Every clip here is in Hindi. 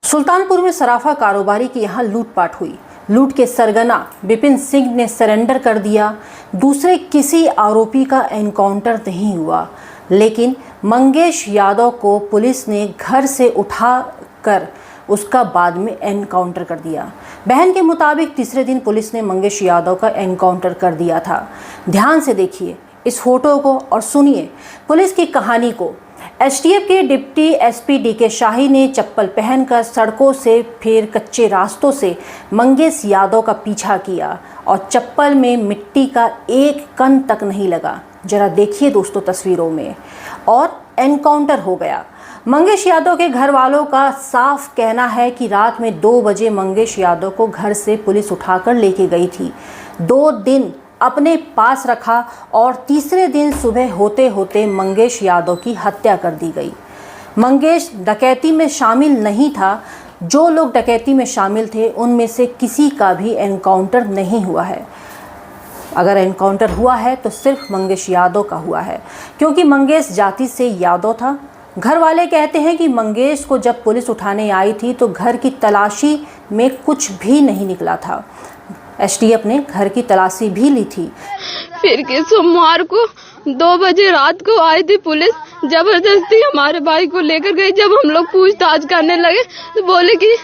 सुल्तानपुर में सराफा कारोबारी की यहां लूटपाट हुई। लूट के सरगना विपिन सिंह ने सरेंडर कर दिया। दूसरे किसी आरोपी का एनकाउंटर नहीं हुआ, लेकिन मंगेश यादव को पुलिस ने घर से उठा कर उसका बाद में एनकाउंटर कर दिया। बहन के मुताबिक तीसरे दिन पुलिस ने मंगेश यादव का एनकाउंटर कर दिया था। ध्यान से देखिए इस फोटो को और सुनिए पुलिस की कहानी को। एसटीएफ के डिप्टी एसपी डीके शाही ने चप्पल पहनकर सड़कों से फिर कच्चे रास्तों से मंगेश यादव का पीछा किया और चप्पल में मिट्टी का एक कण तक नहीं लगा। जरा देखिए दोस्तों तस्वीरों में, और एनकाउंटर हो गया। मंगेश यादव के घर वालों का साफ कहना है कि रात में 2 बजे मंगेश यादव को घर से पुलिस उठाकर लेके गई थी। 2 दिन अपने पास रखा और तीसरे दिन सुबह होते होते मंगेश यादव की हत्या कर दी गई। मंगेश डकैती में शामिल नहीं था। जो लोग डकैती में शामिल थे उनमें से किसी का भी एनकाउंटर नहीं हुआ है। अगर एनकाउंटर हुआ है तो सिर्फ मंगेश यादव का हुआ है, क्योंकि मंगेश जाति से यादव था। घर वाले कहते हैं कि मंगेश को जब पुलिस उठाने आई थी तो घर की तलाशी में कुछ भी नहीं निकला था। एसटीएफ ने घर की तलाशी भी ली थी। फिर के सोमवार को 2 बजे रात को आई थी पुलिस, जबरदस्ती हमारे भाई को लेकर गई। जब हम लोग पूछताछ करने लगे तो बोले कि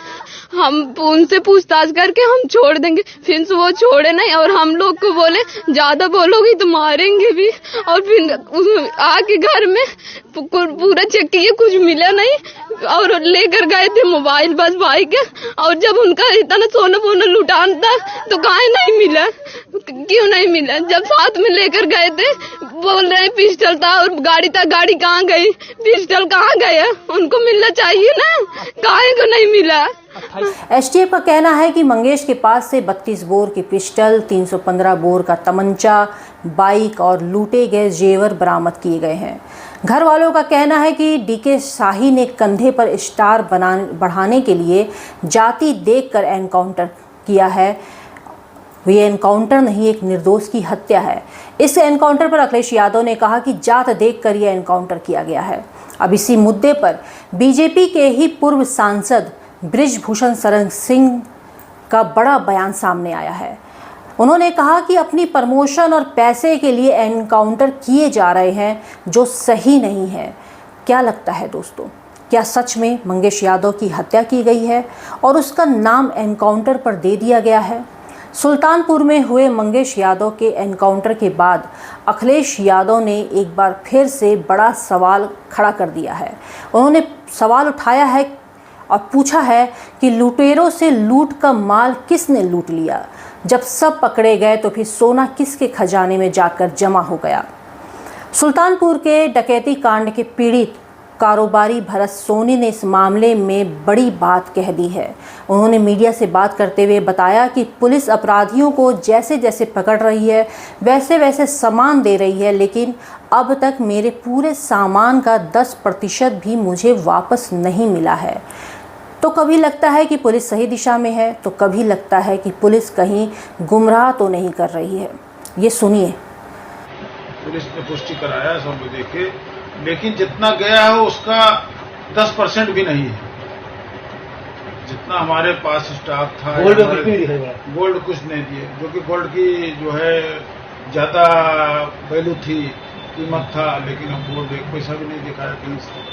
हम उनसे पूछताछ करके हम छोड़ देंगे। फिर वो छोड़े नहीं और हम लोग को बोले ज्यादा बोलोगी तो मारेंगे भी। और फिर आके घर में पूरा चेक किए, कुछ मिला नहीं और लेकर गए थे मोबाइल बस भाई के। और जब उनका इतना सोना वोना लुटान था तो काहे नहीं मिला, क्यों नहीं मिला? जब साथ में लेकर गए थे बोल रहे पिस्टल था और गाड़ी था। गाड़ी कहाँ गई? पिस्टल कहाँ गया? उनको मिलना चाहिए ना, काहे को नहीं मिला? एसटीएफ का कहना है कि मंगेश के पास से 32 बोर की पिस्टल, 315 बोर का तमंचा, बाइक और लूटे गए जेवर बरामद किए गए हैं। घर वालों का कहना है कि डीके शाही ने कंधे पर स्टार बढ़ाने के लिए जाति देखकर एनकाउंटर किया है। ये एनकाउंटर नहीं, एक निर्दोष की हत्या है। इस एनकाउंटर पर अखिलेश यादव ने कहा कि जात देखकर यह एनकाउंटर किया गया है। अब इसी मुद्दे पर बीजेपी के ही पूर्व सांसद बृजभूषण शरण सिंह का बड़ा बयान सामने आया है। उन्होंने कहा कि अपनी प्रमोशन और पैसे के लिए एनकाउंटर किए जा रहे हैं, जो सही नहीं है। क्या लगता है दोस्तों, क्या सच में मंगेश यादव की हत्या की गई है और उसका नाम एनकाउंटर पर दे दिया गया है? सुल्तानपुर में हुए मंगेश यादव के एनकाउंटर के बाद अखिलेश यादव ने एक बार फिर से बड़ा सवाल खड़ा कर दिया है। उन्होंने सवाल उठाया है और पूछा है कि लुटेरों से लूट का माल किसने लूट लिया? जब सब पकड़े गए तो फिर सोना किसके खजाने में जाकर जमा हो गया? सुल्तानपुर के डकैती कांड के पीड़ित कारोबारी भरत सोनी ने इस मामले में बड़ी बात कह दी है। उन्होंने मीडिया से बात करते हुए बताया कि पुलिस अपराधियों को जैसे जैसे पकड़ रही है वैसे वैसे सामान दे रही है, लेकिन अब तक मेरे पूरे सामान का 10% भी मुझे वापस नहीं मिला है। तो कभी लगता है कि पुलिस सही दिशा में है, तो कभी लगता है कि पुलिस कहीं गुमराह तो नहीं कर रही है। ये सुनिए। पुलिस ने पुष्टि कराया सब देखे, लेकिन जितना गया है उसका 10% भी नहीं है। जितना हमारे पास स्टॉक था, गोल्ड कुछ नहीं दिए, जो कि गोल्ड की जो है ज्यादा वैल्यू थी, कीमत था, लेकिन हम गोल्ड एक पैसा भी नहीं दिखाया कहीं से।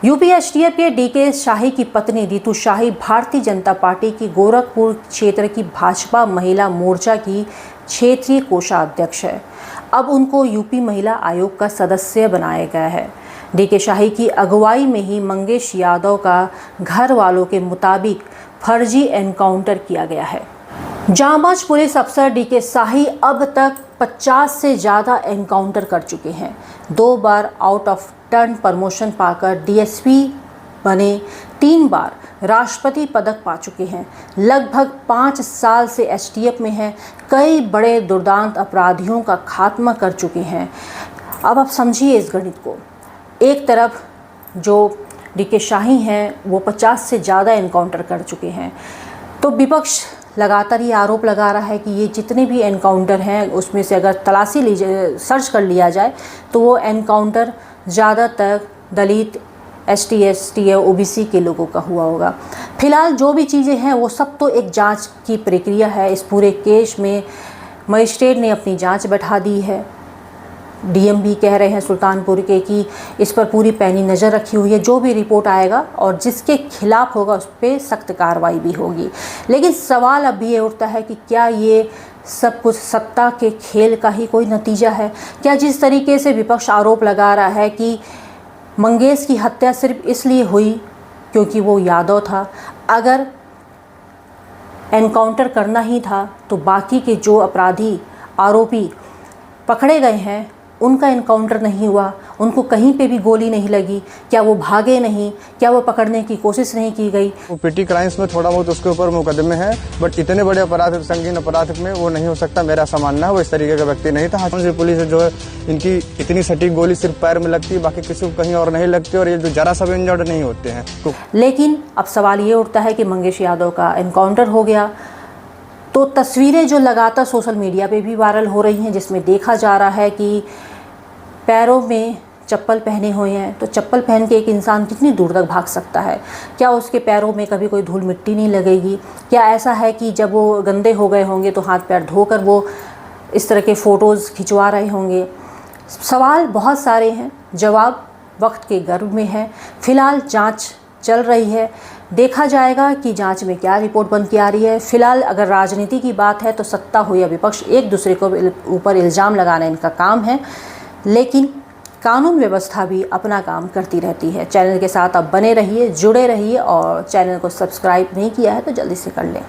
यूपी एसटीएफ के डीके शाही की पत्नी रितु शाही भारतीय जनता पार्टी की गोरखपुर क्षेत्र की भाजपा महिला मोर्चा की क्षेत्रीय कोषाध्यक्ष है। अब उनको यूपी महिला आयोग का सदस्य बनाया गया है। डीके शाही की अगुवाई में ही मंगेश यादव का घर वालों के मुताबिक फर्जी एनकाउंटर किया गया है। जांबाज पुलिस अफसर डीके शाही अब तक 50 से ज़्यादा एनकाउंटर कर चुके हैं। 2 बार आउट ऑफ टर्न प्रमोशन पाकर डीएसपी बने, 3 बार राष्ट्रपति पदक पा चुके हैं। लगभग 5 साल से एसटीएफ में हैं। कई बड़े दुर्दांत अपराधियों का खात्मा कर चुके हैं। अब आप समझिए इस गणित को। एक तरफ जो डीके शाही हैं वो 50 से ज़्यादा एनकाउंटर कर चुके हैं, तो विपक्ष लगातार ये आरोप लगा रहा है कि ये जितने भी एनकाउंटर हैं उसमें से अगर तलाशी ली जाए, सर्च कर लिया जाए, तो वो एनकाउंटर ज़्यादातर दलित ST ST या OBC के लोगों का हुआ होगा। फिलहाल जो भी चीज़ें हैं वो सब तो एक जांच की प्रक्रिया है। इस पूरे केस में मजिस्ट्रेट ने अपनी जांच बैठा दी है। DM भी कह रहे हैं सुल्तानपुर के कि इस पर पूरी पैनी नज़र रखी हुई है, जो भी रिपोर्ट आएगा और जिसके खिलाफ होगा उस पर सख्त कार्रवाई भी होगी। लेकिन सवाल अब ये उठता है कि क्या ये सब कुछ सत्ता के खेल का ही कोई नतीजा है? क्या जिस तरीके से विपक्ष आरोप लगा रहा है कि मंगेश की हत्या सिर्फ इसलिए हुई क्योंकि वो यादव था, अगर एनकाउंटर करना ही था तो बाकी के जो अपराधी आरोपी पकड़े गए हैं उनका एनकाउंटर नहीं हुआ, उनको कहीं पे भी गोली नहीं लगी, क्या वो भागे नहीं, क्या वो पकड़ने की कोशिश नहीं की गई? वो पेटी क्राइम्स में थोड़ा बहुत उसके ऊपर मुकदमे हैं, बट इतने बड़े अपराध, संगीन अपराध में वो नहीं हो सकता। मेरा ऐसा मानना है वो इस तरीके का व्यक्ति नहीं था। कौन सी पुलिस जो है इनकी इतनी सटीक गोली सिर्फ पैर में लगती है, बाकी किसी को कहीं और नहीं लगती और ये जो जरा सा भी इंजर्ड नहीं होते हैं। लेकिन अब सवाल ये उठता है कि मंगेश यादव का एनकाउंटर हो गया तो तस्वीरें जो लगातार सोशल मीडिया पे भी वायरल हो रही हैं, जिसमें देखा जा रहा है कि पैरों में चप्पल पहने हुए हैं, तो चप्पल पहन के एक इंसान कितनी दूर तक भाग सकता है? क्या उसके पैरों में कभी कोई धूल मिट्टी नहीं लगेगी? क्या ऐसा है कि जब वो गंदे हो गए होंगे तो हाथ पैर धोकर वो इस तरह के फ़ोटोज़ खिंचवा रहे होंगे? सवाल बहुत सारे हैं, जवाब वक्त के गर्भ में है। फ़िलहाल जांच चल रही है, देखा जाएगा कि जांच में क्या रिपोर्ट बन के आ रही है। फ़िलहाल अगर राजनीति की बात है तो सत्ता हो या विपक्ष, एक दूसरे को ऊपर इल्ज़ाम लगाना इनका काम है, लेकिन कानून व्यवस्था भी अपना काम करती रहती है। चैनल के साथ आप बने रहिए, जुड़े रहिए और चैनल को सब्सक्राइब नहीं किया है तो जल्दी से कर लें।